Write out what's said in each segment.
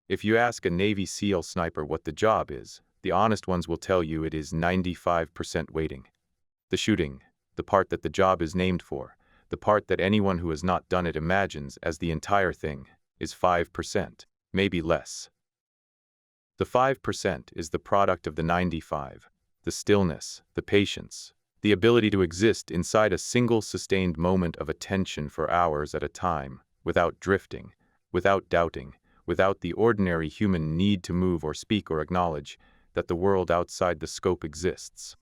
If you ask a Navy SEAL sniper what the job is, the honest ones will tell you it is 95% waiting. The shooting, the part that the job is named for, the part that anyone who has not done it imagines as the entire thing, is 5%, maybe less. The 5% is the product of the 95, the stillness, the patience, the ability to exist inside a single sustained moment of attention for hours at a time, without drifting, without doubting, without the ordinary human need to move or speak or acknowledge that the world outside the scope exists.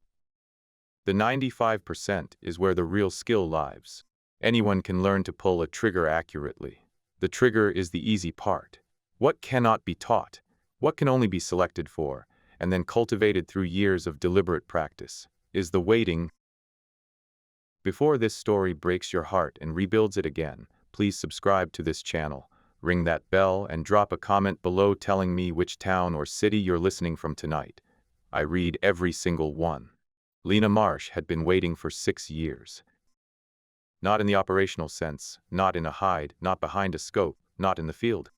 The 95% is where the real skill lies. Anyone can learn to pull a trigger accurately. The trigger is the easy part. What cannot be taught, what can only be selected for, and then cultivated through years of deliberate practice, is the waiting. Before this story breaks your heart and rebuilds it again, please subscribe to this channel, ring that bell, and drop a comment below telling me which town or city you're listening from tonight. I read every single one. Lena Marsh had been waiting for 6 years. Not in the operational sense, not in a hide, not behind a scope, not in the field.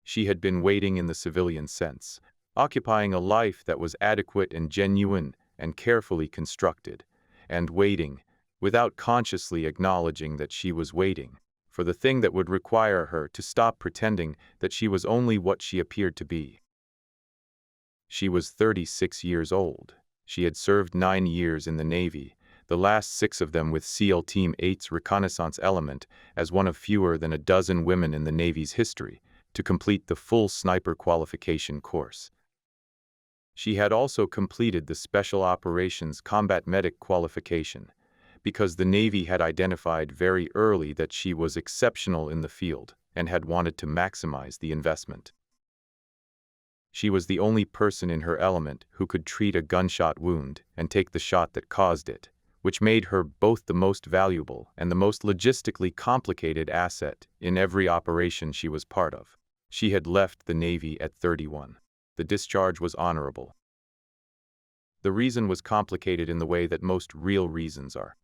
She had been waiting in the civilian sense, occupying a life that was adequate and genuine and carefully constructed, and waiting, without consciously acknowledging that she was waiting, for the thing that would require her to stop pretending that she was only what she appeared to be. She was 36 years old. She had served 9 years in the Navy, the last 6 of them with SEAL Team 8's reconnaissance element as one of fewer than a dozen women in the Navy's history to complete the full sniper qualification course. She had also completed the Special Operations Combat Medic qualification, because the Navy had identified very early that she was exceptional in the field and had wanted to maximize the investment. She was the only person in her element who could treat a gunshot wound and take the shot that caused it, which made her both the most valuable and the most logistically complicated asset in every operation she was part of. She had left the Navy at 31. The discharge was honorable. The reason was complicated in the way that most real reasons are.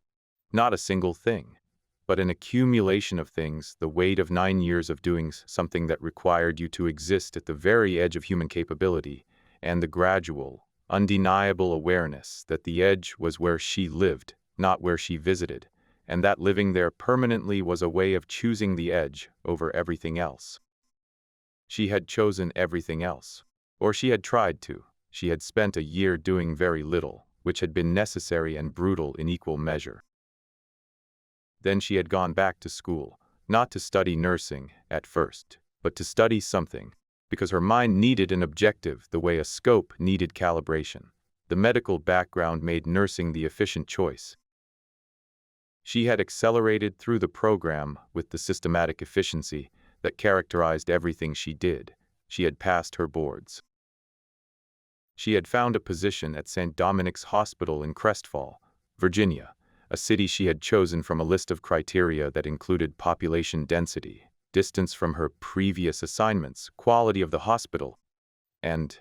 Not a single thing, but an accumulation of things, the weight of 9 years of doing something that required you to exist at the very edge of human capability, and the gradual, undeniable awareness that the edge was where she lived, not where she visited, and that living there permanently was a way of choosing the edge over everything else. She had chosen everything else, or she had tried to. She had spent a year doing very little, which had been necessary and brutal in equal measure. Then she had gone back to school, not to study nursing at first, but to study something, because her mind needed an objective the way a scope needed calibration. The medical background made nursing the efficient choice. She had accelerated through the program with the systematic efficiency that characterized everything she did. She had passed her boards. She had found a position at St. Dominic's Hospital in Crestfall, Virginia, a city she had chosen from a list of criteria that included population density, distance from her previous assignments, quality of the hospital, and,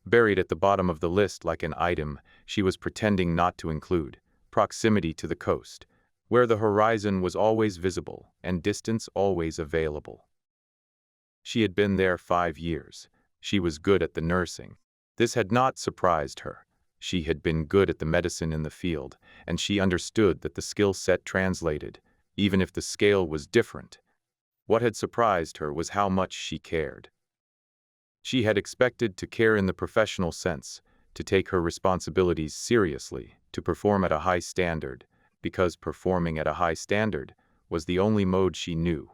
buried at the bottom of the list like an item she was pretending not to include, proximity to the coast, where the horizon was always visible and distance always available. She had been there 5 years. She was good at the nursing. This had not surprised her. She had been good at the medicine in the field, and she understood that the skill set translated, even if the scale was different. What had surprised her was how much she cared. She had expected to care in the professional sense, to take her responsibilities seriously, to perform at a high standard, because performing at a high standard was the only mode she knew.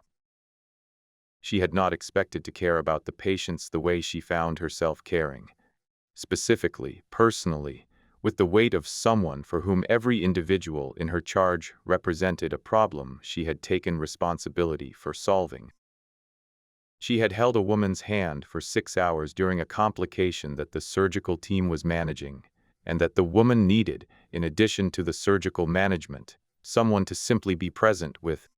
She had not expected to care about the patients the way she found herself caring. Specifically, personally, with the weight of someone for whom every individual in her charge represented a problem she had taken responsibility for solving. She had held a woman's hand for 6 hours during a complication that the surgical team was managing, and that the woman needed, in addition to the surgical management, someone to simply be present with.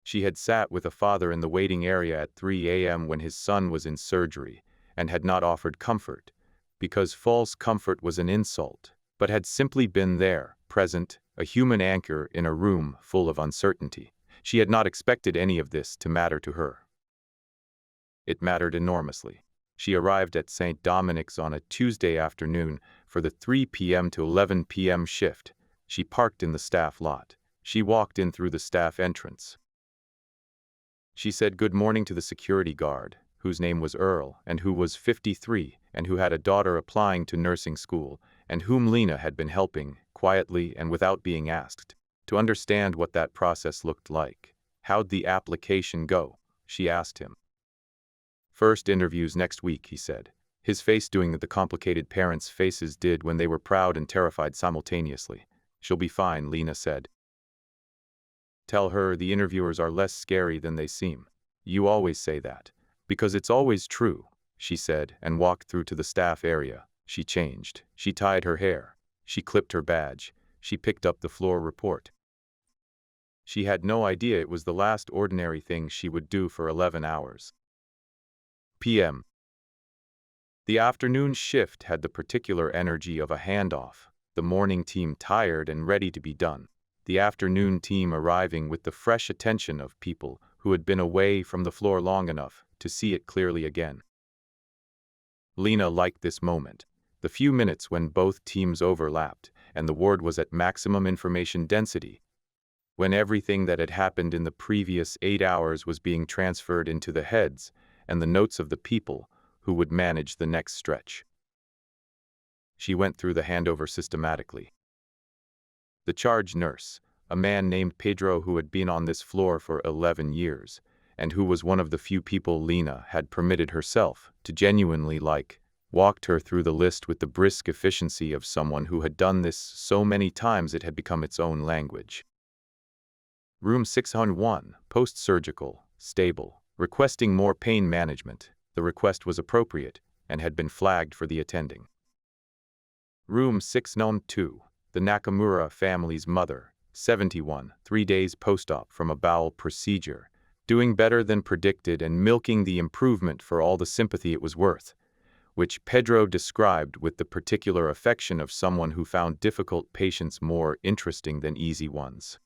She had sat with a father in the waiting area at 3 a.m. when his son was in surgery, and had not offered comfort, because false comfort was an insult, but had simply been there, present, a human anchor in a room full of uncertainty. She had not expected any of this to matter to her. It mattered enormously. She arrived at St. Dominic's on a Tuesday afternoon for the 3 p.m. to 11 p.m. shift. She parked in the staff lot. She walked in through the staff entrance. She said good morning to the security guard, whose name was Earl, and who was 53, and who had a daughter applying to nursing school, and whom Lena had been helping, quietly and without being asked, to understand what that process looked like. How'd the application go? She asked him. First interviews next week, he said, his face doing what the complicated parents' faces did when they were proud and terrified simultaneously. She'll be fine, Lena said. Tell her the interviewers are less scary than they seem. You always say that. Because it's always true, she said, and walked through to the staff area. She changed. She tied her hair. She clipped her badge. She picked up the floor report. She had no idea it was the last ordinary thing she would do for 11 hours. p.m. The afternoon shift had the particular energy of a handoff, the morning team tired and ready to be done, the afternoon team arriving with the fresh attention of people who had been away from the floor long enough to see it clearly again. Lena liked this moment, the few minutes when both teams overlapped and the ward was at maximum information density, when everything that had happened in the previous 8 hours was being transferred into the heads and the notes of the people who would manage the next stretch. She went through the handover systematically. The charge nurse, a man named Pedro who had been on this floor for 11 years, and who was one of the few people Lena had permitted herself to genuinely like, walked her through the list with the brisk efficiency of someone who had done this so many times it had become its own language. Room 601, post-surgical, stable, requesting more pain management. The request was appropriate and had been flagged for the attending. Room 602, the Nakamura family's mother, 71, 3 days post-op from a bowel procedure, doing better than predicted and milking the improvement for all the sympathy it was worth, which Pedro described with the particular affection of someone who found difficult patients more interesting than easy ones.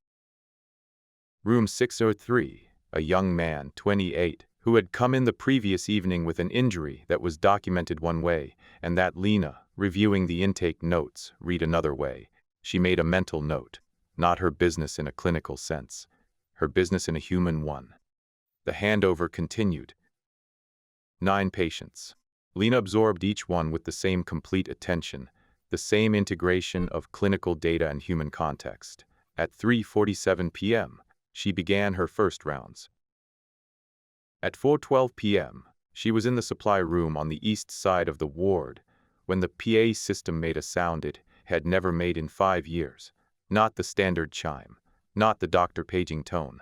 Room 603, a young man, 28, who had come in the previous evening with an injury that was documented one way, and that Lena, reviewing the intake notes, read another way. She made a mental note, not her business in a clinical sense, her business in a human one. The handover continued. 9 patients. Lena absorbed each one with the same complete attention, the same integration of clinical data and human context. At 3:47 p.m., she began her first rounds. At 4:12 p.m., she was in the supply room on the east side of the ward when the PA system made a sound it had never made in 5 years. Not the standard chime, not the doctor paging tone.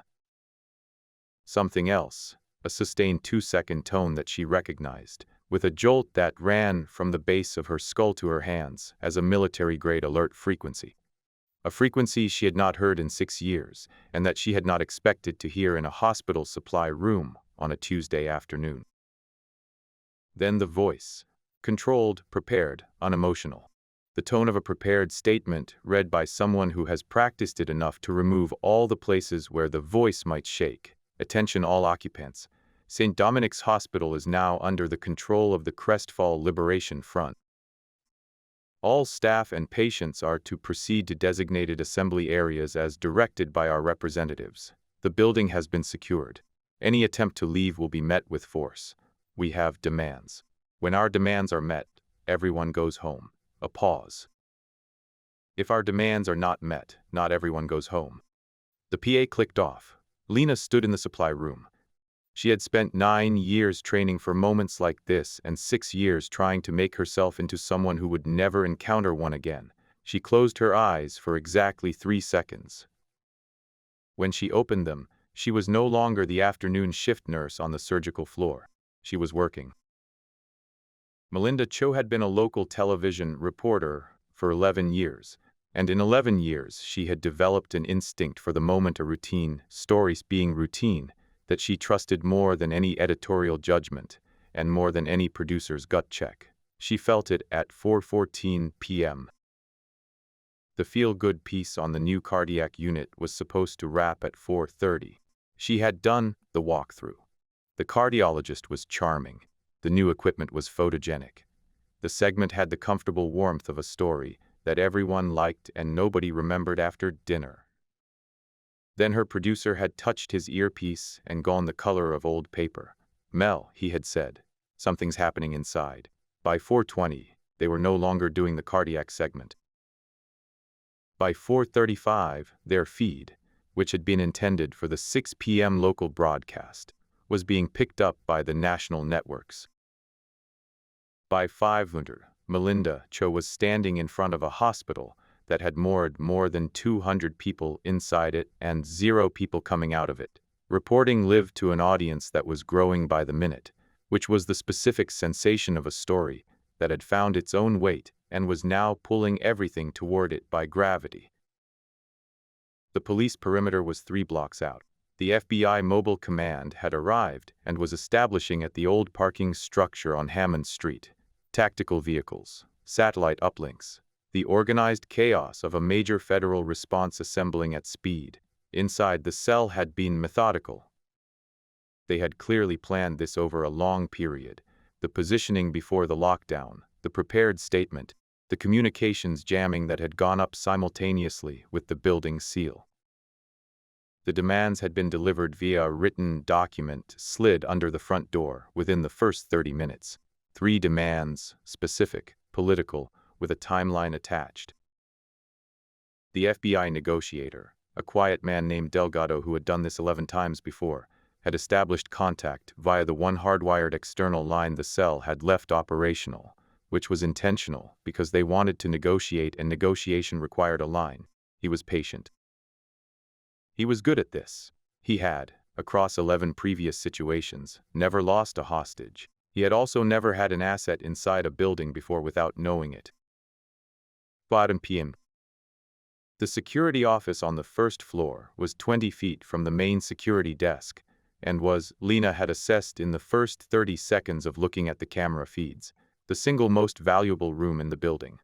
Something else, a sustained 2-second tone that she recognized, with a jolt that ran from the base of her skull to her hands as a military-grade alert frequency. A frequency she had not heard in 6 years, and that she had not expected to hear in a hospital supply room on a Tuesday afternoon. Then the voice, controlled, prepared, unemotional. The tone of a prepared statement read by someone who has practiced it enough to remove all the places where the voice might shake. Attention all occupants. St. Dominic's Hospital is now under the control of the Crestfall Liberation Front. All staff and patients are to proceed to designated assembly areas as directed by our representatives. The building has been secured. Any attempt to leave will be met with force. We have demands. When our demands are met, everyone goes home. A pause. If our demands are not met, not everyone goes home. The PA clicked off. Lena stood in the supply room. She had spent 9 years training for moments like this and 6 years trying to make herself into someone who would never encounter one again. She closed her eyes for exactly 3 seconds. When she opened them, she was no longer the afternoon shift nurse on the surgical floor. She was working. Melinda Cho had been a local television reporter for 11 years, and in 11 years she had developed an instinct for the moment, a routine, stories being routine, that she trusted more than any editorial judgment and more than any producer's gut check. She felt it at 4:14 p.m. The feel-good piece on the new cardiac unit was supposed to wrap at 4:30. She had done the walkthrough. The cardiologist was charming. The new equipment was photogenic. The segment had the comfortable warmth of a story that everyone liked and nobody remembered after dinner. Then her producer had touched his earpiece and gone the color of old paper. "Mel," he had said, "something's happening inside." By 4:20, they were no longer doing the cardiac segment. By 4:35, their feed, which had been intended for the 6 p.m. local broadcast, was being picked up by the national networks. By 5:00, Melinda Cho was standing in front of a hospital that had moored more than 200 people inside it and 0 people coming out of it. Reporting lived to an audience that was growing by the minute, which was the specific sensation of a story that had found its own weight and was now pulling everything toward it by gravity. The police perimeter was 3 blocks out. The FBI Mobile Command had arrived and was establishing at the old parking structure on Hammond Street. Tactical vehicles, satellite uplinks, the organized chaos of a major federal response assembling at speed. Inside, the cell had been methodical. They had clearly planned this over a long period. The positioning before the lockdown, the prepared statement, the communications jamming that had gone up simultaneously with the building seal. The demands had been delivered via a written document slid under the front door within the first 30 minutes. 3 demands, specific, political, with a timeline attached. The FBI negotiator, a quiet man named Delgado who had done this 11 times before, had established contact via the one hardwired external line the cell had left operational, which was intentional because they wanted to negotiate and negotiation required a line. He was patient. He was good at this. He had, across 11 previous situations, never lost a hostage. He had also never had an asset inside a building before without knowing it. 5 p.m. The security office on the first floor was 20 feet from the main security desk and was, Lena had assessed in the first 30 seconds of looking at the camera feeds, the single most valuable room in the building.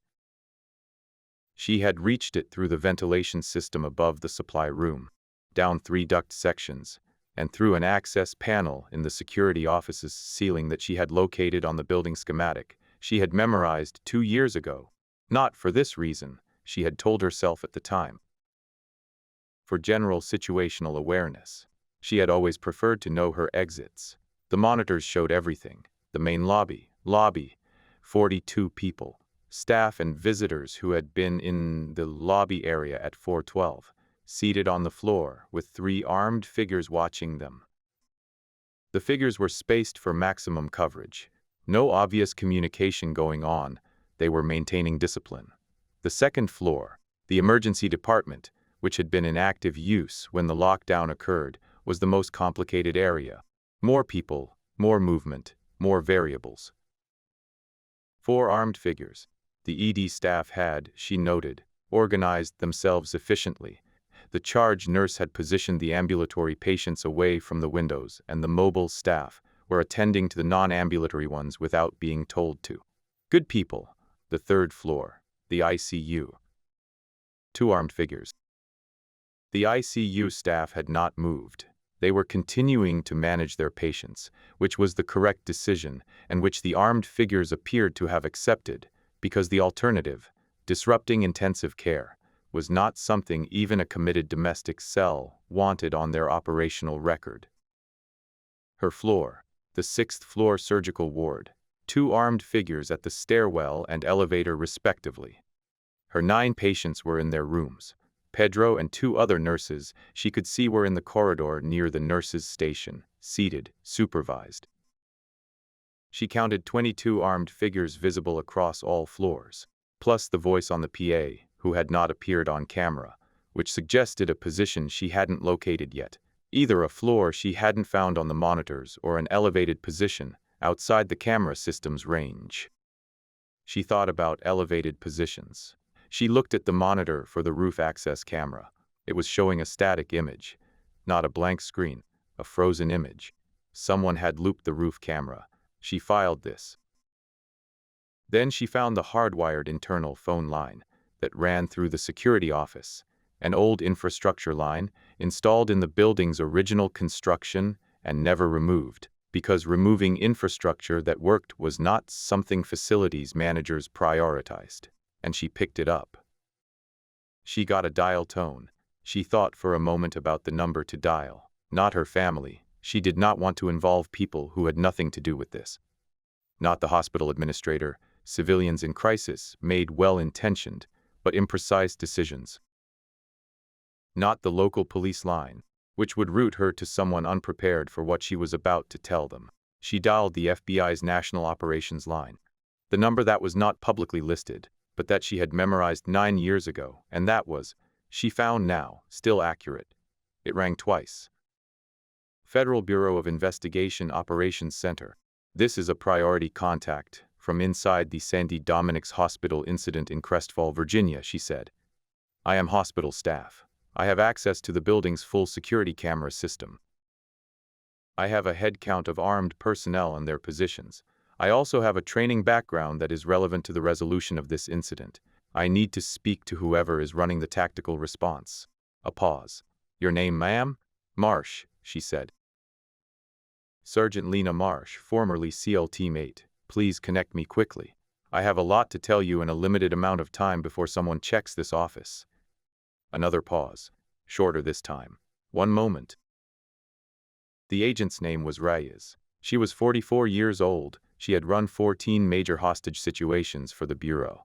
She had reached it through the ventilation system above the supply room, down 3 duct sections, and through an access panel in the security office's ceiling that she had located on the building schematic she had memorized 2 years ago. Not for this reason, she had told herself at the time. For general situational awareness. She had always preferred to know her exits. The monitors showed everything. The main lobby, 42 people, staff and visitors who had been in the lobby area at 4:12. Seated on the floor with 3 armed figures watching them. The figures were spaced for maximum coverage. No obvious communication going on. They were maintaining discipline. The second floor, the emergency department, which had been in active use when the lockdown occurred, was the most complicated area. More people, more movement, more variables. 4 armed figures. The ED staff had, she noted, organized themselves efficiently. The charge nurse had positioned the ambulatory patients away from the windows, and the mobile staff were attending to the non-ambulatory ones without being told to. Good people. The third floor, the ICU. 2 armed figures. The ICU staff had not moved. They were continuing to manage their patients, which was the correct decision and which the armed figures appeared to have accepted, because the alternative, disrupting intensive care, was not something even a committed domestic cell wanted on their operational record. Her floor, the 6th floor surgical ward, 2 armed figures at the stairwell and elevator respectively. Her 9 patients were in their rooms. Pedro and 2 other nurses she could see were in the corridor near the nurses' station, seated, supervised. She counted 22 armed figures visible across all floors, plus the voice on the PA, who had not appeared on camera, which suggested a position she hadn't located yet, either a floor she hadn't found on the monitors or an elevated position outside the camera system's range. She thought about elevated positions. She looked at the monitor for the roof access camera. It was showing a static image, not a blank screen, a frozen image. Someone had looped the roof camera. She filed this. Then she found the hardwired internal phone line that ran through the security office, an old infrastructure line installed in the building's original construction and never removed. because removing infrastructure that worked was not something facilities managers prioritized, and she picked it up. She got a dial tone. She thought for a moment about the number to dial. Not her family. She did not want to involve people who had nothing to do with this. Not the hospital administrator. Civilians in crisis made well-intentioned but imprecise decisions. Not the local police line, which would route her to someone unprepared for what she was about to tell them. She dialed the FBI's National Operations Line, the number that was not publicly listed, but that she had memorized 9 years ago, and that was, she found now, still accurate. It rang twice. Federal Bureau of Investigation Operations Center. This is a priority contact from inside the Sandy Dominick's hospital incident in Crestfall, Virginia, she said. I am hospital staff. I have access to the building's full security camera system. I have a head count of armed personnel and their positions. I also have a training background that is relevant to the resolution of this incident. I need to speak to whoever is running the tactical response. A pause. Your name, ma'am? Marsh, she said. Sergeant Lena Marsh, formerly SEAL Team 8. Please connect me quickly. I have a lot to tell you in a limited amount of time before someone checks this office. Another pause. Shorter this time. 1 moment. The agent's name was Reyes. She was 44 years old. She had run 14 major hostage situations for the Bureau,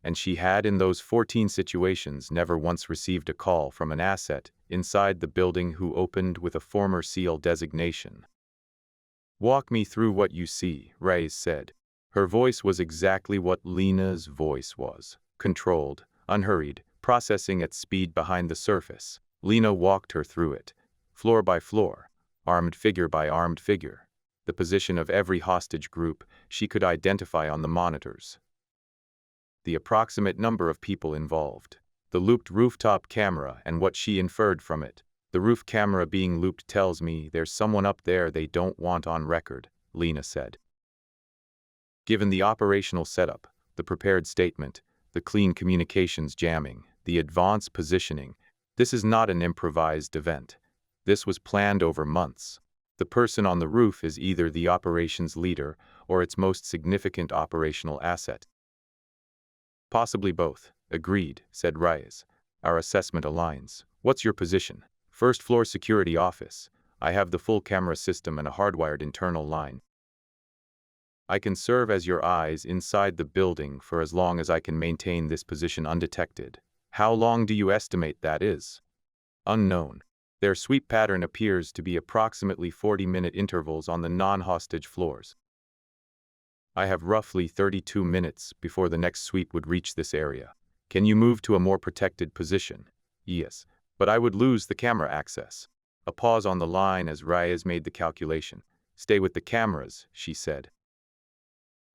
and she had in those 14 situations never once received a call from an asset inside the building who opened with a former SEAL designation. Walk me through what you see, Reyes said. Her voice was exactly what Lena's voice was. Controlled, unhurried, processing at speed behind the surface. Lena walked her through it, floor by floor, armed figure by armed figure. The position of every hostage group she could identify on the monitors. The approximate number of people involved. The looped rooftop camera and what she inferred from it. The roof camera being looped tells me there's someone up there they don't want on record, Lena said. Given the operational setup, the prepared statement, the clean communications jamming, the advanced positioning, this is not an improvised event. This was planned over months. The person on the roof is either the operations leader or its most significant operational asset. Possibly both. Agreed, said Reyes. Our assessment aligns. What's your position? First floor security office. I have the full camera system and a hardwired internal line. I can serve as your eyes inside the building for as long as I can maintain this position undetected. How long do you estimate that is? Unknown. Their sweep pattern appears to be approximately 40-minute intervals on the non-hostage floors. I have roughly 32 minutes before the next sweep would reach this area. Can you move to a more protected position? Yes, but I would lose the camera access. A pause on the line as Reyes made the calculation. Stay with the cameras, she said.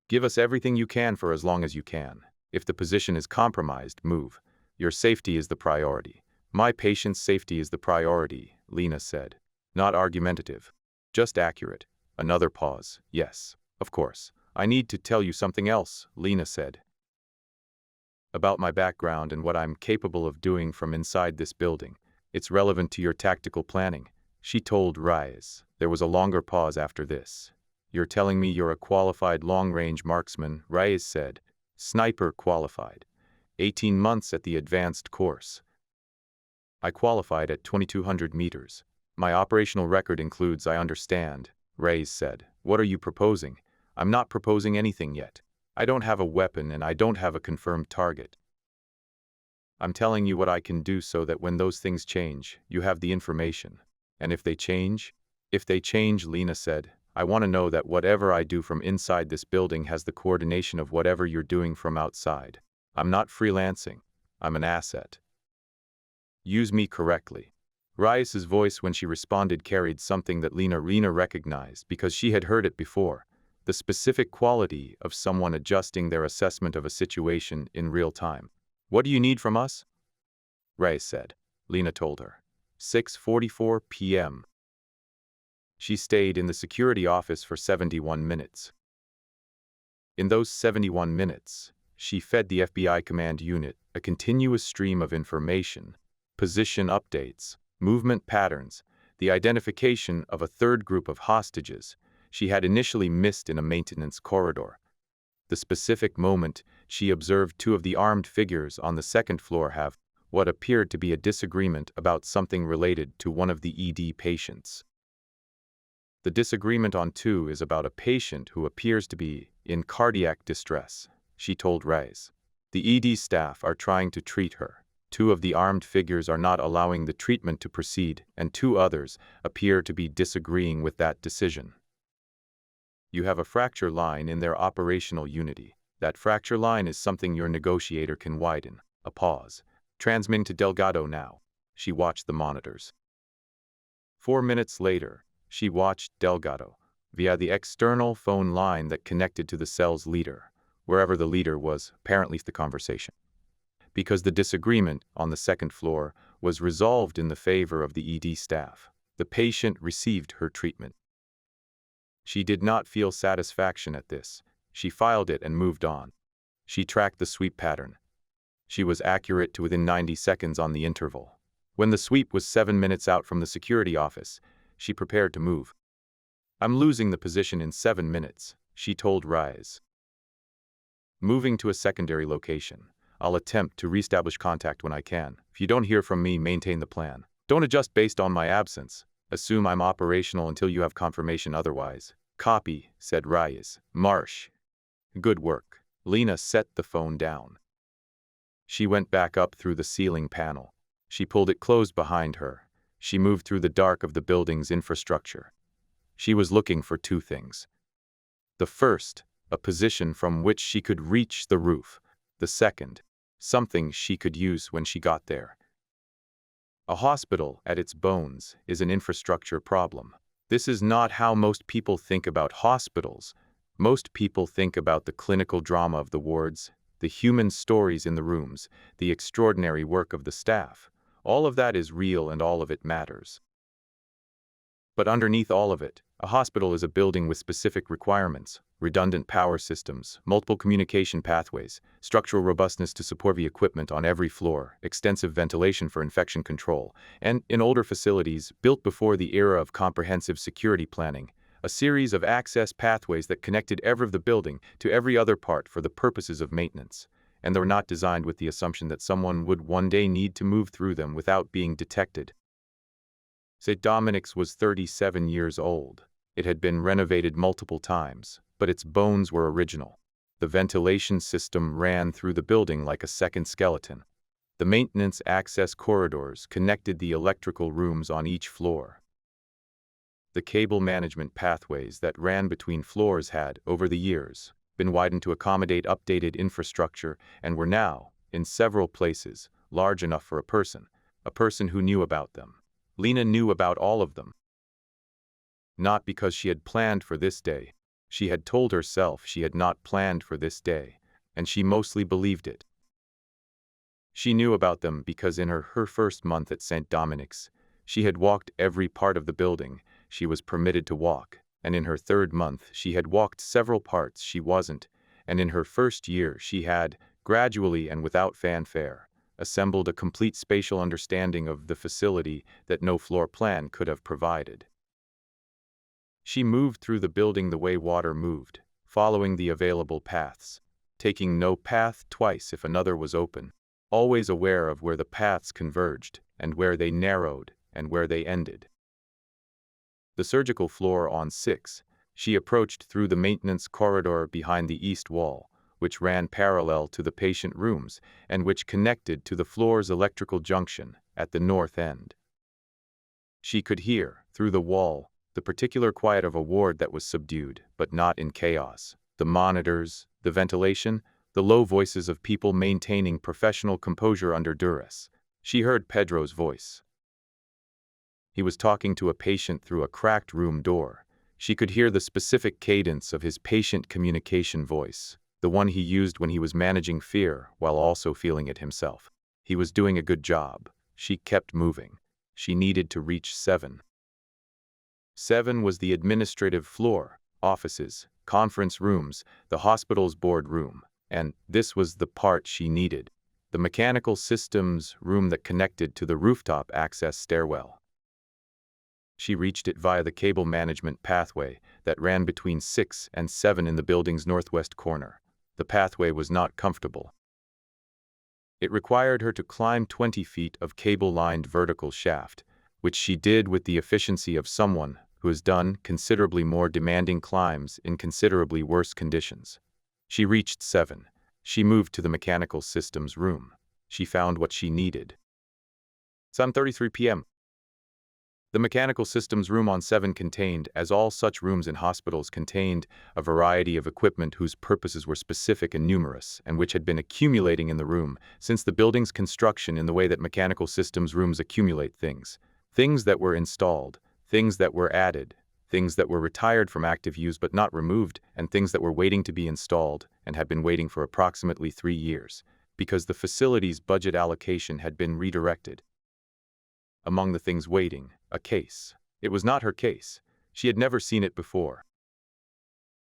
Give us everything you can for as long as you can. If the position is compromised, move. Your safety is the priority. My patient's safety is the priority, Lena said. Not argumentative. Just accurate. Another pause. Yes, of course. I need to tell you something else, Lena said. About my background and what I'm capable of doing from inside this building. It's relevant to your tactical planning, she told Reyes. There was a longer pause after this. You're telling me you're a qualified long-range marksman, Reyes said. Sniper qualified. 18 months at the advanced course. I qualified at 2,200 meters. My operational record includes, I understand, Reyes said. What are you proposing? I'm not proposing anything yet. I don't have a weapon and I don't have a confirmed target. I'm telling you what I can do so that when those things change, you have the information. And if they change? If they change, Lena said, I want to know that whatever I do from inside this building has the coordination of whatever you're doing from outside. I'm not freelancing. I'm an asset. Use me correctly. Reyes's voice when she responded carried something that Lena recognized because she had heard it before. The specific quality of someone adjusting their assessment of a situation in real time. What do you need from us? Reyes said. Lena told her. 6:44 p.m. She stayed in the security office for 71 minutes. In those 71 minutes, she fed the FBI command unit a continuous stream of information, position updates, movement patterns, the identification of a third group of hostages, she had initially missed in a maintenance corridor. The specific moment she observed two of the armed figures on the second floor have what appeared to be a disagreement about something related to one of the ED patients. The disagreement on 2 is about a patient who appears to be in cardiac distress, she told Reyes. The ED staff are trying to treat her. Two of the armed figures are not allowing the treatment to proceed, and two others appear to be disagreeing with that decision. You have a fracture line in their operational unity. That fracture line is something your negotiator can widen. A pause. Transmitting to Delgado now. She watched the monitors. 4 minutes later, she watched Delgado via the external phone line that connected to the cell's leader, wherever the leader was, apparently the conversation. Because the disagreement on the second floor was resolved in the favor of the ED staff, the patient received her treatment. She did not feel satisfaction at this. She filed it and moved on. She tracked the sweep pattern. She was accurate to within 90 seconds on the interval. When the sweep was 7 minutes out from the security office, she prepared to move. I'm losing the position in 7 minutes, she told Reyes. Moving to a secondary location. I'll attempt to reestablish contact when I can. If you don't hear from me, maintain the plan. Don't adjust based on my absence. Assume I'm operational until you have confirmation otherwise. Copy, said Reyes. Marsh. Good work. Lena set the phone down. She went back up through the ceiling panel. She pulled it closed behind her. She moved through the dark of the building's infrastructure. She was looking for two things. The first, a position from which she could reach the roof. The second, something she could use when she got there. A hospital, at its bones, is an infrastructure problem. This is not how most people think about hospitals. Most people think about the clinical drama of the wards, the human stories in the rooms, the extraordinary work of the staff. All of that is real and all of it matters. But underneath all of it, a hospital is a building with specific requirements, redundant power systems, multiple communication pathways, structural robustness to support the equipment on every floor, extensive ventilation for infection control, and, in older facilities built before the era of comprehensive security planning, a series of access pathways that connected every of the building to every other part for the purposes of maintenance, and they were not designed with the assumption that someone would one day need to move through them without being detected. St. Dominic's was 37 years old. It had been renovated multiple times, but its bones were original. The ventilation system ran through the building like a second skeleton. The maintenance access corridors connected the electrical rooms on each floor. The cable management pathways that ran between floors had, over the years, been widened to accommodate updated infrastructure and were now, in several places, large enough for a person who knew about them. Lena knew about all of them. Not because she had planned for this day. She had told herself she had not planned for this day, and she mostly believed it. She knew about them because in her first month at St. Dominic's, she had walked every part of the building she was permitted to walk, and in her third month she had walked several parts she wasn't, and in her first year she had, gradually and without fanfare, assembled a complete spatial understanding of the facility that no floor plan could have provided. She moved through the building the way water moved, following the available paths, taking no path twice if another was open, always aware of where the paths converged, and where they narrowed, and where they ended. The surgical floor on 6, she approached through the maintenance corridor behind the east wall, which ran parallel to the patient rooms and which connected to the floor's electrical junction at the north end. She could hear, through the wall, the particular quiet of a ward that was subdued, but not in chaos. The monitors, the ventilation, the low voices of people maintaining professional composure under duress. She heard Pedro's voice. He was talking to a patient through a cracked room door. She could hear the specific cadence of his patient communication voice, the one he used when he was managing fear while also feeling it himself. He was doing a good job. She kept moving. She needed to reach 7. 7 was the administrative floor, offices, conference rooms, the hospital's board room, and this was the part she needed, the mechanical systems room that connected to the rooftop access stairwell. She reached it via the cable management pathway that ran between 6 and 7 in the building's northwest corner. The pathway was not comfortable. It required her to climb 20 feet of cable-lined vertical shaft, which she did with the efficiency of someone who has done considerably more demanding climbs in considerably worse conditions. She reached 7. She moved to the mechanical systems room. She found what she needed. 7:33 p.m. The mechanical systems room on 7 contained, as all such rooms in hospitals contained, a variety of equipment whose purposes were specific and numerous, and which had been accumulating in the room since the building's construction in the way that mechanical systems rooms accumulate things. Things that were installed, things that were added, things that were retired from active use but not removed, and things that were waiting to be installed and had been waiting for approximately 3 years, because the facility's budget allocation had been redirected. Among the things waiting, a case. It was not her case. She had never seen it before.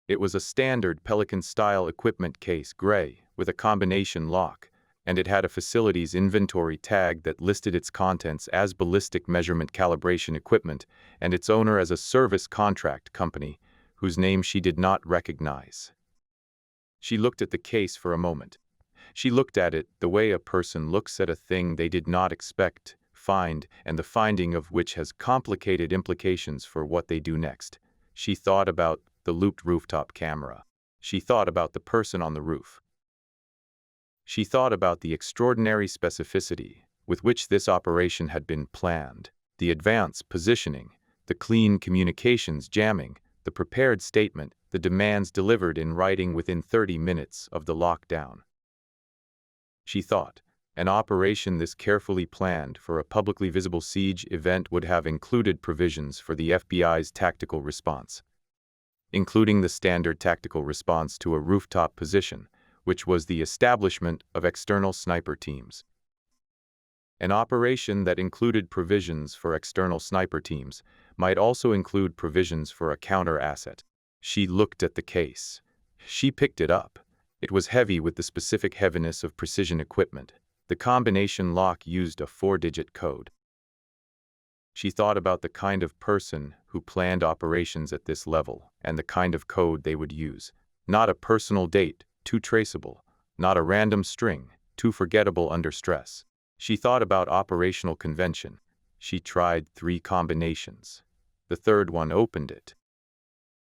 It was a standard Pelican-style equipment case, gray, with a combination lock, and it had a facilities inventory tag that listed its contents as ballistic measurement calibration equipment and its owner as a service contract company, whose name she did not recognize. She looked at the case for a moment. She looked at it the way a person looks at a thing they did not expect, find, and the finding of which has complicated implications for what they do next. She thought about the looped rooftop camera. She thought about the person on the roof. She thought about the extraordinary specificity with which this operation had been planned, the advanced positioning, the clean communications jamming, the prepared statement, the demands delivered in writing within 30 minutes of the lockdown. She thought, an operation this carefully planned for a publicly visible siege event would have included provisions for the FBI's tactical response, including the standard tactical response to a rooftop position, which was the establishment of external sniper teams. An operation that included provisions for external sniper teams might also include provisions for a counter-asset. She looked at the case. She picked it up. It was heavy with the specific heaviness of precision equipment. The combination lock used a 4-digit code. She thought about the kind of person who planned operations at this level and the kind of code they would use. Not a personal date, too traceable. Not a random string, too forgettable under stress. She thought about operational convention. She tried 3 combinations. The third one opened it.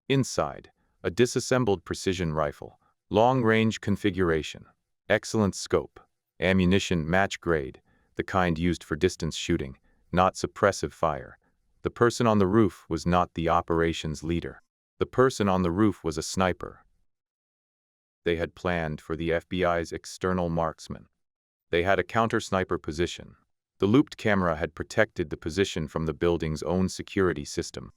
Inside, a disassembled precision rifle, long-range configuration, excellent scope, ammunition match grade, the kind used for distance shooting, not suppressive fire. The person on the roof was not the operations leader. The person on the roof was a sniper. They had planned for the FBI's external marksman. They had a counter-sniper position. The looped camera had protected the position from the building's own security system.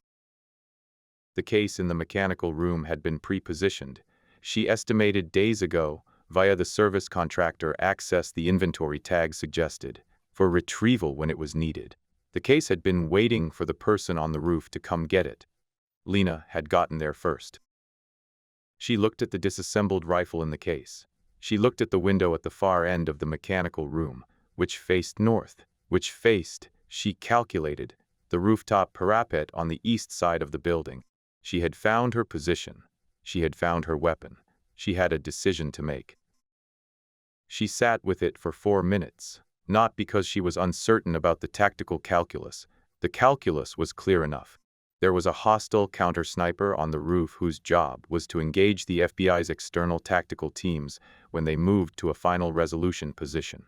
The case in the mechanical room had been pre-positioned. She estimated days ago, via the service contractor accessed the inventory tag suggested, for retrieval when it was needed. The case had been waiting for the person on the roof to come get it. Lena had gotten there first. She looked at the disassembled rifle in the case. She looked at the window at the far end of the mechanical room, which faced north, which faced, she calculated, the rooftop parapet on the east side of the building. She had found her position. She had found her weapon. She had a decision to make. She sat with it for 4 minutes, not because she was uncertain about the tactical calculus. The calculus was clear enough. There was a hostile counter-sniper on the roof whose job was to engage the FBI's external tactical teams when they moved to a final resolution position.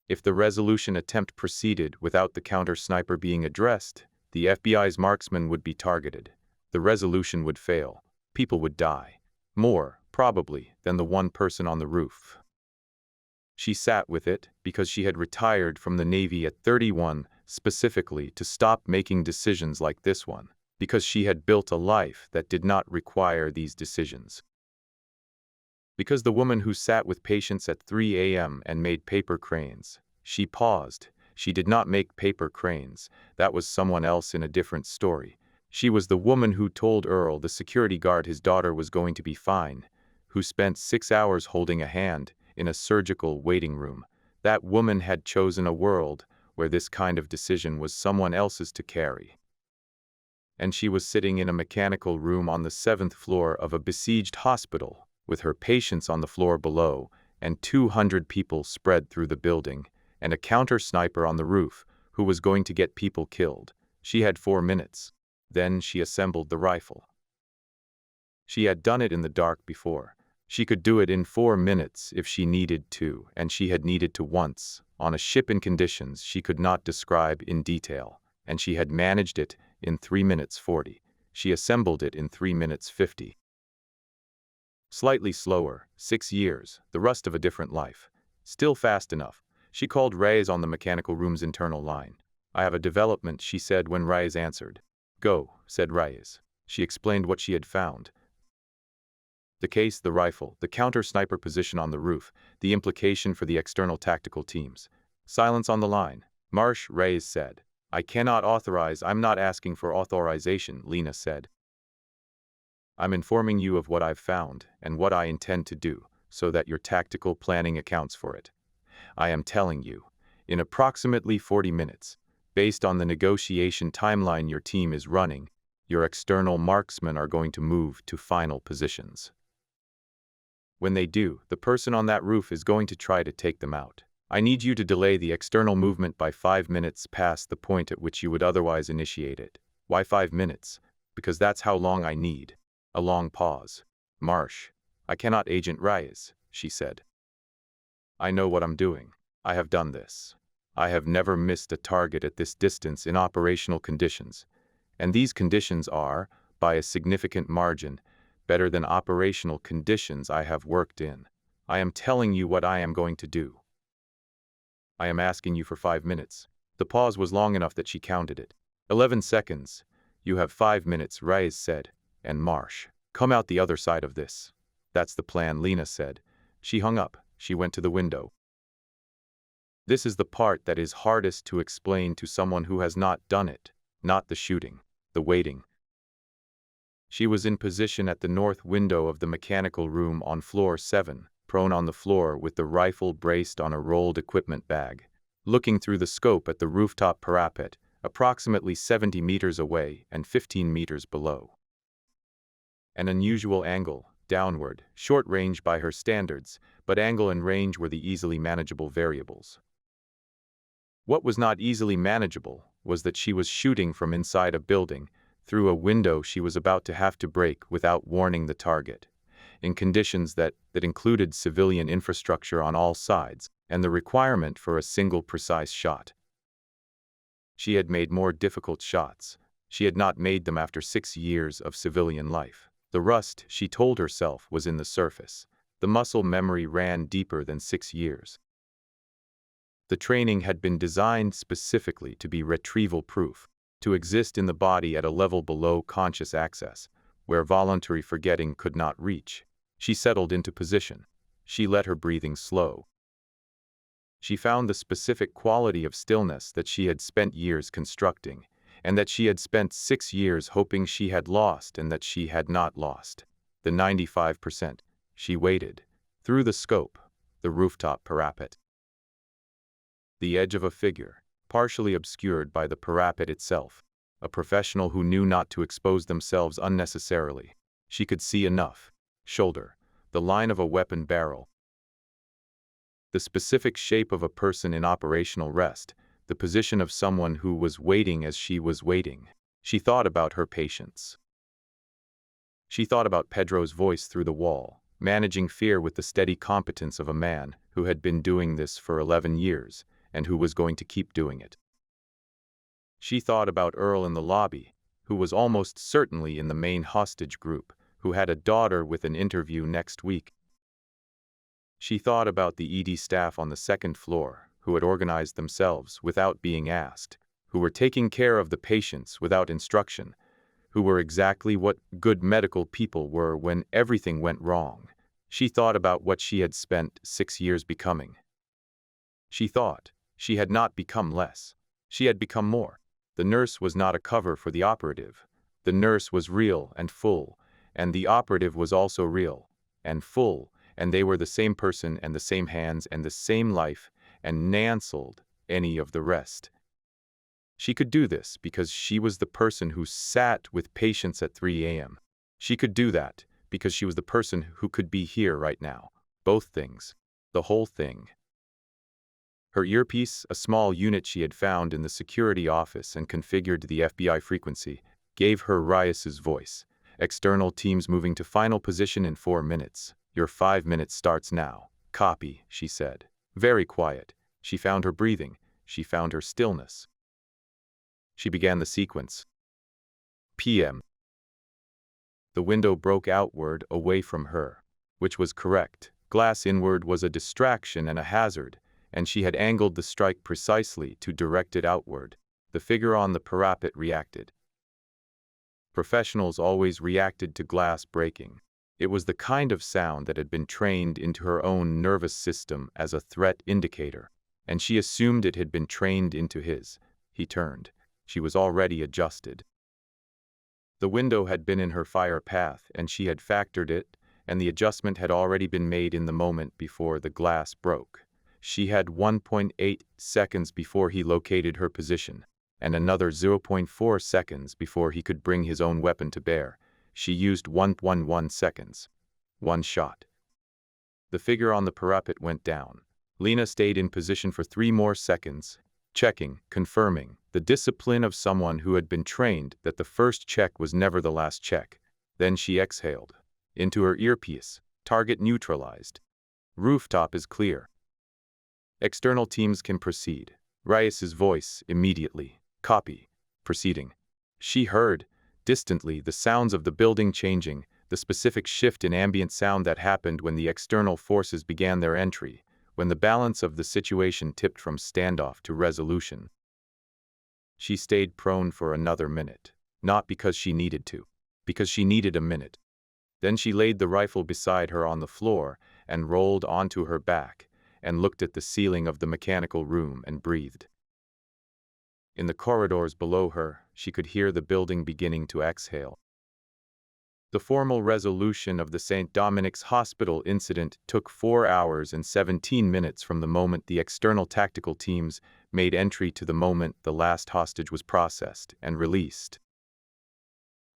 If the resolution attempt proceeded without the counter-sniper being addressed, the FBI's marksman would be targeted. The resolution would fail. People would die. More, probably, than the one person on the roof. She sat with it because she had retired from the Navy at 31 specifically to stop making decisions like this one, because she had built a life that did not require these decisions. Because the woman who sat with patients at 3 a.m. and made paper cranes. She paused. She did not make paper cranes. That was someone else in a different story. She was the woman who told Earl, the security guard, his daughter was going to be fine, who spent 6 hours holding a hand in a surgical waiting room. That woman had chosen a world where this kind of decision was someone else's to carry. And she was sitting in a mechanical room on the 7th floor of a besieged hospital, with her patients on the floor below, and 200 people spread through the building, and a counter-sniper on the roof, who was going to get people killed. She had 4 minutes. Then she assembled the rifle. She had done it in the dark before. She could do it in 4 minutes if she needed to, and she had needed to once, on a ship in conditions she could not describe in detail, and she had managed it in 3 minutes 40. She assembled it in 3 minutes 50. Slightly slower, 6 years, the rust of a different life. Still fast enough. She called Reyes on the mechanical room's internal line. "I have a development," she said when Reyes answered. "Go," said Reyes. She explained what she had found. The case, the rifle, the counter-sniper position on the roof, the implication for the external tactical teams. Silence on the line. "Marsh," Reyes said. "I cannot authorize. I'm not asking for authorization," Lena said. "I'm informing you of what I've found and what I intend to do, so that your tactical planning accounts for it. I am telling you, in approximately 40 minutes, based on the negotiation timeline your team is running, your external marksmen are going to move to final positions. When they do, the person on that roof is going to try to take them out. I need you to delay the external movement by 5 minutes past the point at which you would otherwise initiate it." "Why 5 minutes?" "Because that's how long I need." A long pause. "Marsh, I cannot, Agent Reyes," she said. "I know what I'm doing. I have done this. I have never missed a target at this distance in operational conditions, and these conditions are, by a significant margin, better than operational conditions I have worked in. I am telling you what I am going to do. I am asking you for 5 minutes. The pause was long enough that she counted it. 11 seconds. "You have 5 minutes, Reyes said. "And Marsh, come out the other side of this." "That's the plan," Lena said. She hung up. She went to the window. This is the part that is hardest to explain to someone who has not done it. Not the shooting, the waiting. She was in position at the north window of the mechanical room on floor 7, prone on the floor with the rifle braced on a rolled equipment bag, looking through the scope at the rooftop parapet, approximately 70 meters away and 15 meters below. An unusual angle, downward, short range by her standards, but angle and range were the easily manageable variables. What was not easily manageable was that she was shooting from inside a building, through a window she was about to have to break without warning the target, in conditions that included civilian infrastructure on all sides and the requirement for a single precise shot. She had made more difficult shots. She had not made them after 6 years of civilian life. The rust, she told herself, was in the surface. The muscle memory ran deeper than 6 years. The training had been designed specifically to be retrieval-proof, to exist in the body at a level below conscious access, where voluntary forgetting could not reach. She settled into position. She let her breathing slow. She found the specific quality of stillness that she had spent years constructing, and that she had spent 6 years hoping she had lost and that she had not lost. The 95%. She waited. Through the scope, the rooftop parapet. The edge of a figure, partially obscured by the parapet itself. A professional who knew not to expose themselves unnecessarily. She could see enough. Shoulder. The line of a weapon barrel. The specific shape of a person in operational rest. The position of someone who was waiting as she was waiting. She thought about her patience. She thought about Pedro's voice through the wall, managing fear with the steady competence of a man who had been doing this for 11 years, and who was going to keep doing it. She thought about Earl in the lobby, who was almost certainly in the main hostage group, who had a daughter with an interview next week. She thought about the ED staff on the 2nd floor, who had organized themselves without being asked, who were taking care of the patients without instruction, who were exactly what good medical people were when everything went wrong. She thought about what she had spent 6 years becoming. She thought she had not become less. She had become more. The nurse was not a cover for the operative. The nurse was real and full, and the operative was also real and full, and they were the same person and the same hands and the same life, and Nanceled, any of the rest. She could do this because she was the person who sat with patients at 3 a.m. She could do that because she was the person who could be here right now. Both things. The whole thing. Her earpiece, a small unit she had found in the security office and configured to the FBI frequency, gave her Reyes's voice. External teams moving to final position in 4 minutes. Your 5 minutes starts now. Copy, she said. Very quiet. She found her breathing. She found her stillness. She began the sequence. PM. The window broke outward away from her, which was correct. Glass inward was a distraction and a hazard, and she had angled the strike precisely to direct it outward. The figure on the parapet reacted. Professionals always reacted to glass breaking. It was the kind of sound that had been trained into her own nervous system as a threat indicator, and she assumed it had been trained into his. He turned. She was already adjusted. The window had been in her fire path, and she had factored it, and the adjustment had already been made in the moment before the glass broke. She had 1.8 seconds before he located her position, and another 0.4 seconds before he could bring his own weapon to bear. She used 1.11 seconds. One shot. The figure on the parapet went down. Lena stayed in position for 3 more seconds, checking, confirming, the discipline of someone who had been trained that the first check was never the last check. Then she exhaled. Into her earpiece. Target neutralized. Rooftop is clear. External teams can proceed. Reyes's voice, immediately. Copy. Proceeding. She heard, distantly, the sounds of the building changing, the specific shift in ambient sound that happened when the external forces began their entry, when the balance of the situation tipped from standoff to resolution. She stayed prone for another minute, not because she needed to, because she needed a minute. Then she laid the rifle beside her on the floor and rolled onto her back and looked at the ceiling of the mechanical room and breathed. In the corridors below her, she could hear the building beginning to exhale. The formal resolution of the St. Dominic's Hospital incident took 4 hours and 17 minutes from the moment the external tactical teams made entry to the moment the last hostage was processed and released.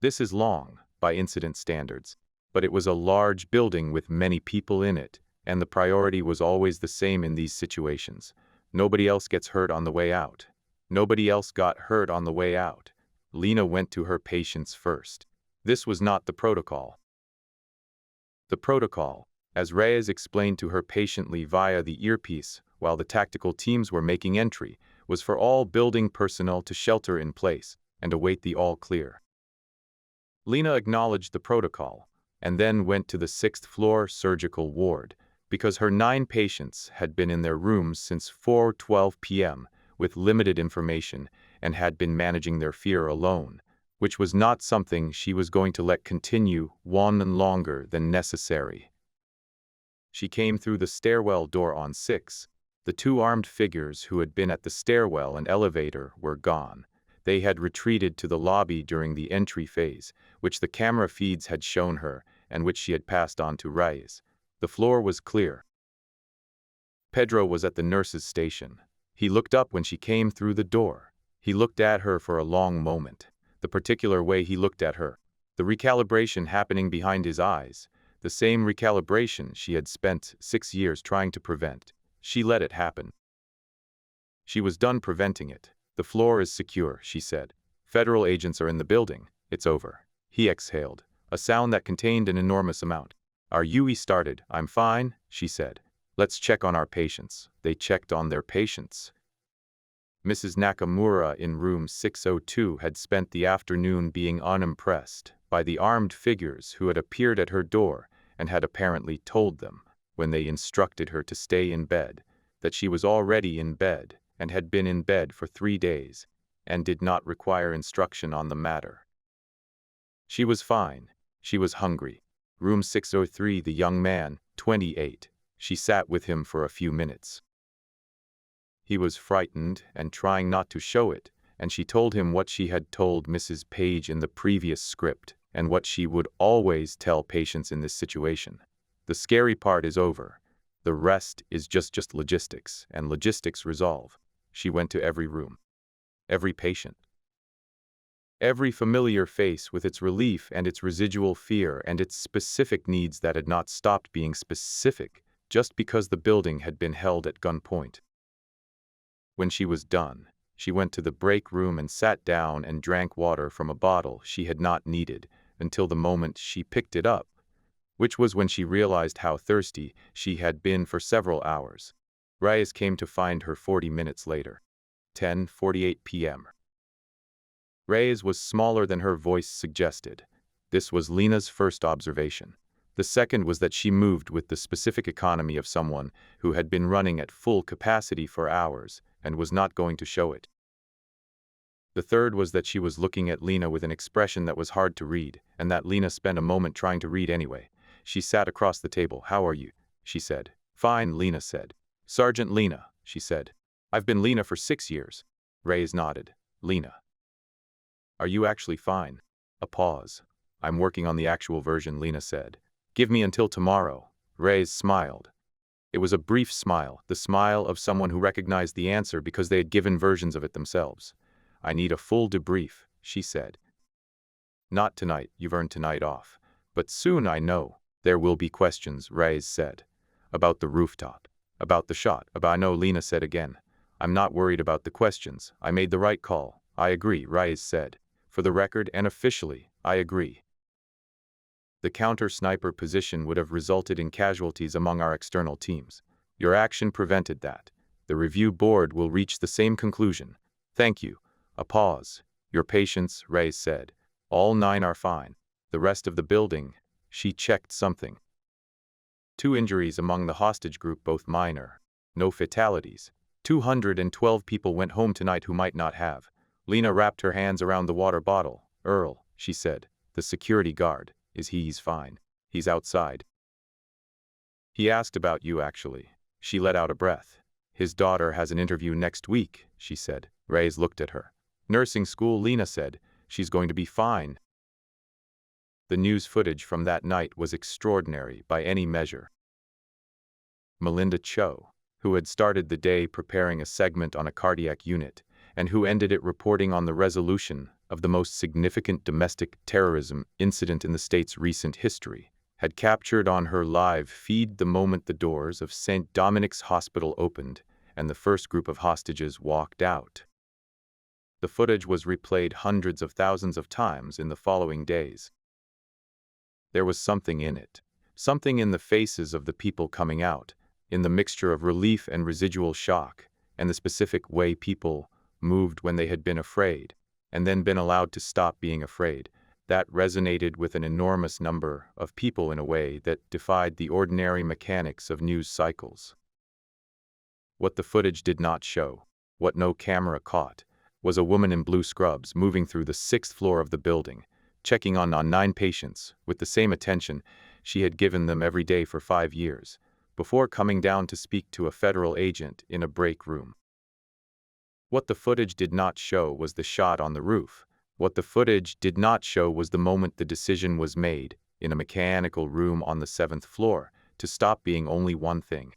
This is long, by incident standards, but it was a large building with many people in it, and the priority was always the same in these situations. Nobody else gets hurt on the way out. Nobody else got hurt on the way out. Lena went to her patients first. This was not the protocol. The protocol, as Reyes explained to her patiently via the earpiece while the tactical teams were making entry, was for all building personnel to shelter in place and await the all-clear. Lena acknowledged the protocol, and then went to the 6th floor surgical ward, because her 9 patients had been in their rooms since 4:12 p.m. with limited information and had been managing their fear alone, which was not something she was going to let continue one longer than necessary. She came through the stairwell door on 6. The 2 armed figures who had been at the stairwell and elevator were gone. They had retreated to the lobby during the entry phase, which the camera feeds had shown her and which she had passed on to Reyes. The floor was clear. Pedro was at the nurse's station. He looked up when she came through the door. He looked at her for a long moment. The particular way he looked at her, the recalibration happening behind his eyes, the same recalibration she had spent 6 years trying to prevent. She let it happen. She was done preventing it. The floor is secure, she said. Federal agents are in the building. It's over. He exhaled, a sound that contained an enormous amount. Our UE started. I'm fine, she said. Let's check on our patients. They checked on their patients. Mrs. Nakamura in room 602 had spent the afternoon being unimpressed by the armed figures who had appeared at her door and had apparently told them, when they instructed her to stay in bed, that she was already in bed and had been in bed for 3 days and did not require instruction on the matter. She was fine. She was hungry. Room 603, the young man, 28. She sat with him for a few minutes. He was frightened and trying not to show it, and she told him what she had told Mrs. Page in the previous script and what she would always tell patients in this situation. The scary part is over. The rest is just logistics, and logistics resolve. She went to every room, every patient, every familiar face with its relief and its residual fear and its specific needs that had not stopped being specific just because the building had been held at gunpoint. When she was done, she went to the break room and sat down and drank water from a bottle she had not needed until the moment she picked it up, which was when she realized how thirsty she had been for several hours. Reyes came to find her 40 minutes later, 10:48 p.m. Reyes was smaller than her voice suggested. This was Lena's first observation. The second was that she moved with the specific economy of someone who had been running at full capacity for hours and was not going to show it. The third was that she was looking at Lena with an expression that was hard to read, and that Lena spent a moment trying to read anyway. She sat across the table. "How are you?" she said. "Fine," Lena said. "Sergeant Lena," she said. "I've been Lena for 6 years." Reyes nodded. "Lena. Are you actually fine?" A pause. "I'm working on the actual version," Lena said. "Give me until tomorrow." Reyes smiled. It was a brief smile, the smile of someone who recognized the answer because they had given versions of it themselves. "I need a full debrief," she said. "Not tonight, you've earned tonight off. But soon, I know. There will be questions," Reyes said. "About the rooftop. About the shot. I know," Lena said again. "I'm not worried about the questions. I made the right call." "I agree," Reyes said. "For the record and officially, I agree. The counter-sniper position would have resulted in casualties among our external teams. Your action prevented that. The review board will reach the same conclusion. Thank you." A pause. "Your patients," Reyes said. "All 9 are fine. The rest of the building." She checked something. 2 injuries among the hostage group, both minor. No fatalities. 212 people went home tonight who might not have. Lena wrapped her hands around the water bottle. "Earl," she said. "The security guard. He's fine. He's outside. He asked about you, actually." She let out a breath. "His daughter has an interview next week," she said. Reyes looked at her. "Nursing school," Lena said. "She's going to be fine." The news footage from that night was extraordinary by any measure. Melinda Cho, who had started the day preparing a segment on a cardiac unit, and who ended it reporting on the resolution of the most significant domestic terrorism incident in the state's recent history, had captured on her live feed the moment the doors of St. Dominic's Hospital opened and the first group of hostages walked out. The footage was replayed hundreds of thousands of times in the following days. There was something in it, something in the faces of the people coming out, in the mixture of relief and residual shock, and the specific way people moved when they had been afraid, and then been allowed to stop being afraid, that resonated with an enormous number of people in a way that defied the ordinary mechanics of news cycles. What the footage did not show, what no camera caught, was a woman in blue scrubs moving through the 6th floor of the building, checking on 9 patients with the same attention she had given them every day for 5 years, before coming down to speak to a federal agent in a break room. What the footage did not show was the shot on the roof. What the footage did not show was the moment the decision was made, in a mechanical room on the 7th floor, to stop being only one thing.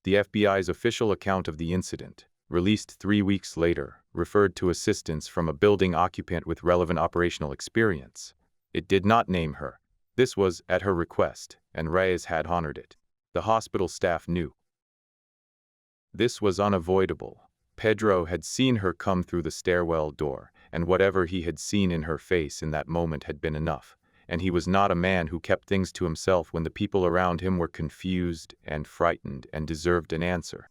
The FBI's official account of the incident, released 3 weeks later, referred to assistance from a building occupant with relevant operational experience. It did not name her. This was at her request, and Reyes had honored it. The hospital staff knew. This was unavoidable. Pedro had seen her come through the stairwell door, and whatever he had seen in her face in that moment had been enough, and he was not a man who kept things to himself when the people around him were confused and frightened and deserved an answer.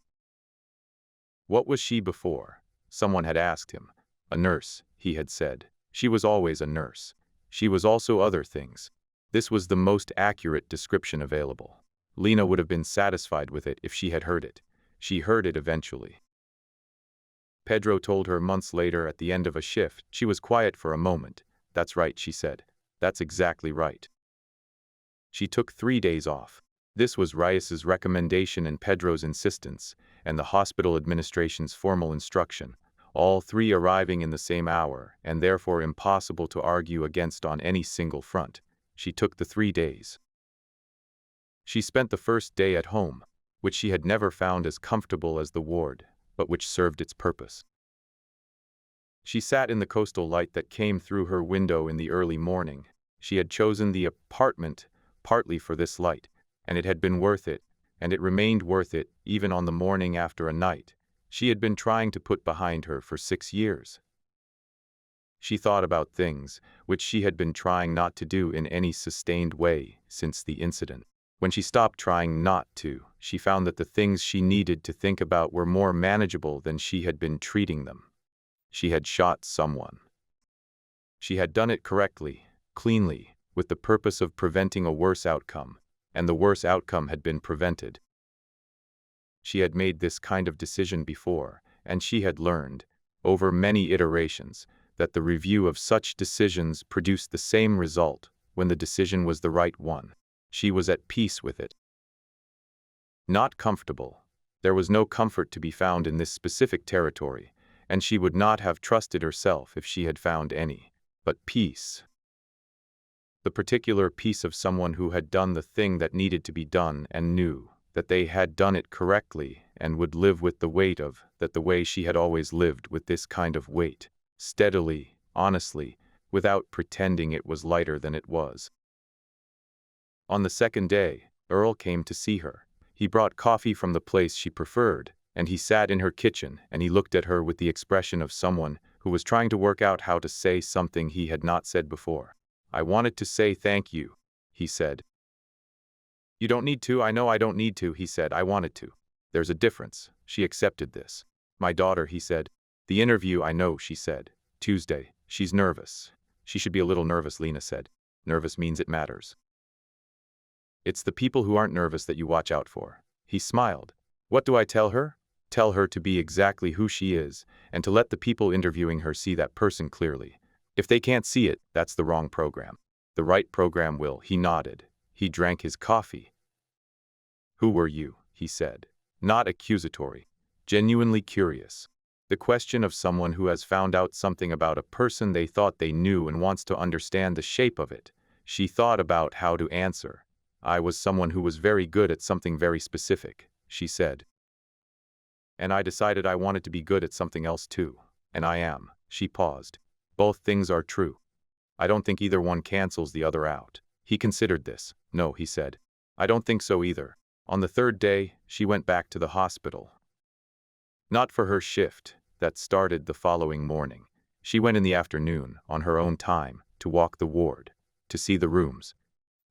What was she before? Someone had asked him. A nurse, he had said. She was always a nurse. She was also other things. This was the most accurate description available. Lena would have been satisfied with it if she had heard it. She heard it eventually. Pedro told her months later at the end of a shift. She was quiet for a moment. "That's right," she said. "That's exactly right." She took 3 days off. This was Reyes's recommendation and Pedro's insistence, and the hospital administration's formal instruction, all 3 arriving in the same hour, and therefore impossible to argue against on any single front. She took the 3 days. She spent the first day at home, which she had never found as comfortable as the ward, but which served its purpose. She sat in the coastal light that came through her window in the early morning. She had chosen the apartment partly for this light, and it had been worth it, and it remained worth it even on the morning after a night she had been trying to put behind her for 6 years. She thought about things which she had been trying not to do in any sustained way since the incident. When she stopped trying not to, she found that the things she needed to think about were more manageable than she had been treating them. She had shot someone. She had done it correctly, cleanly, with the purpose of preventing a worse outcome, and the worse outcome had been prevented. She had made this kind of decision before, and she had learned, over many iterations, that the review of such decisions produced the same result when the decision was the right one. She was at peace with it. Not comfortable. There was no comfort to be found in this specific territory, and she would not have trusted herself if she had found any. But peace. The particular peace of someone who had done the thing that needed to be done and knew that they had done it correctly and would live with the weight of that the way she had always lived with this kind of weight, steadily, honestly, without pretending it was lighter than it was. On the second day, Earl came to see her. He brought coffee from the place she preferred, and he sat in her kitchen and he looked at her with the expression of someone who was trying to work out how to say something he had not said before. "I wanted to say thank you," he said. "You don't need to, I know I don't need to," he said. "I wanted to." "There's a difference." She accepted this. "My daughter," he said. "The interview, I know," she said. "Tuesday. She's nervous." "She should be a little nervous," Lena said. "Nervous means it matters. It's the people who aren't nervous that you watch out for." He smiled. "What do I tell her?" "Tell her to be exactly who she is, and to let the people interviewing her see that person clearly. If they can't see it, that's the wrong program. The right program will." He nodded. He drank his coffee. "Who were you?" he said. Not accusatory. Genuinely curious. The question of someone who has found out something about a person they thought they knew and wants to understand the shape of it. She thought about how to answer. "I was someone who was very good at something very specific," she said. "And I decided I wanted to be good at something else too. And I am." She paused. "Both things are true. I don't think either one cancels the other out." He considered this. "No," he said. "I don't think so either." On the third day, she went back to the hospital. Not for her shift, that started the following morning. She went in the afternoon, on her own time, to walk the ward, to see the rooms,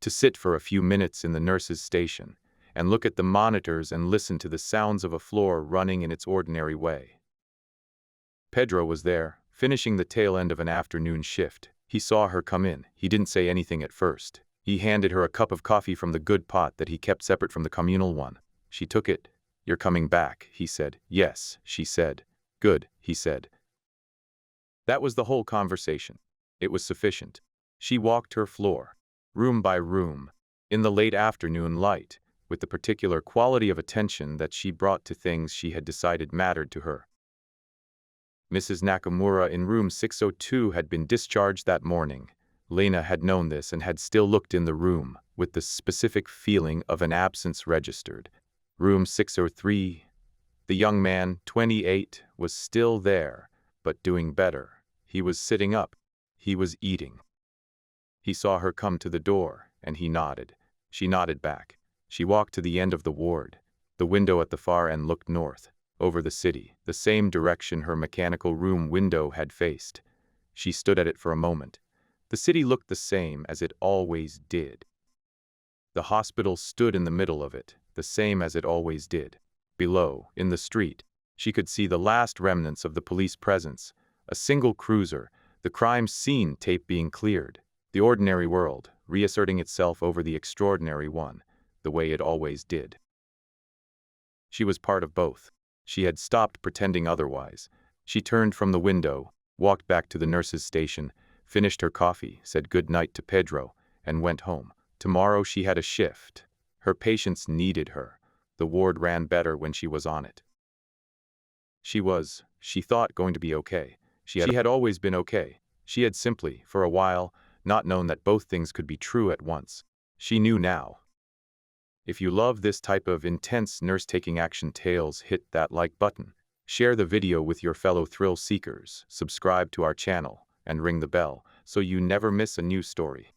to sit for a few minutes in the nurse's station, and look at the monitors and listen to the sounds of a floor running in its ordinary way. Pedro was there, finishing the tail end of an afternoon shift. He saw her come in. He didn't say anything at first. He handed her a cup of coffee from the good pot that he kept separate from the communal one. She took it. "You're coming back," he said. "Yes," she said. "Good," he said. That was the whole conversation. It was sufficient. She walked her floor, room by room, in the late afternoon light, with the particular quality of attention that she brought to things she had decided mattered to her. Mrs. Nakamura in room 602 had been discharged that morning. Lena had known this and had still looked in the room, with the specific feeling of an absence registered. Room 603. The young man, 28, was still there, but doing better. He was sitting up. He was eating. He saw her come to the door, and he nodded. She nodded back. She walked to the end of the ward. The window at the far end looked north, over the city, the same direction her mechanical room window had faced. She stood at it for a moment. The city looked the same as it always did. The hospital stood in the middle of it, the same as it always did. Below, in the street, she could see the last remnants of the police presence, a single cruiser, the crime scene tape being cleared, the ordinary world reasserting itself over the extraordinary one, the way it always did. She was part of both. She had stopped pretending otherwise. She turned from the window, walked back to the nurse's station, finished her coffee, said good night to Pedro, and went home. Tomorrow she had a shift. Her patients needed her. The ward ran better when she was on it. She thought, going to be okay. She had always been okay. She had simply, for a while, not known that both things could be true at once. She knew now. If you love this type of intense nurse-taking action tales, hit that like button. Share the video with your fellow thrill seekers, subscribe to our channel, and ring the bell so you never miss a new story.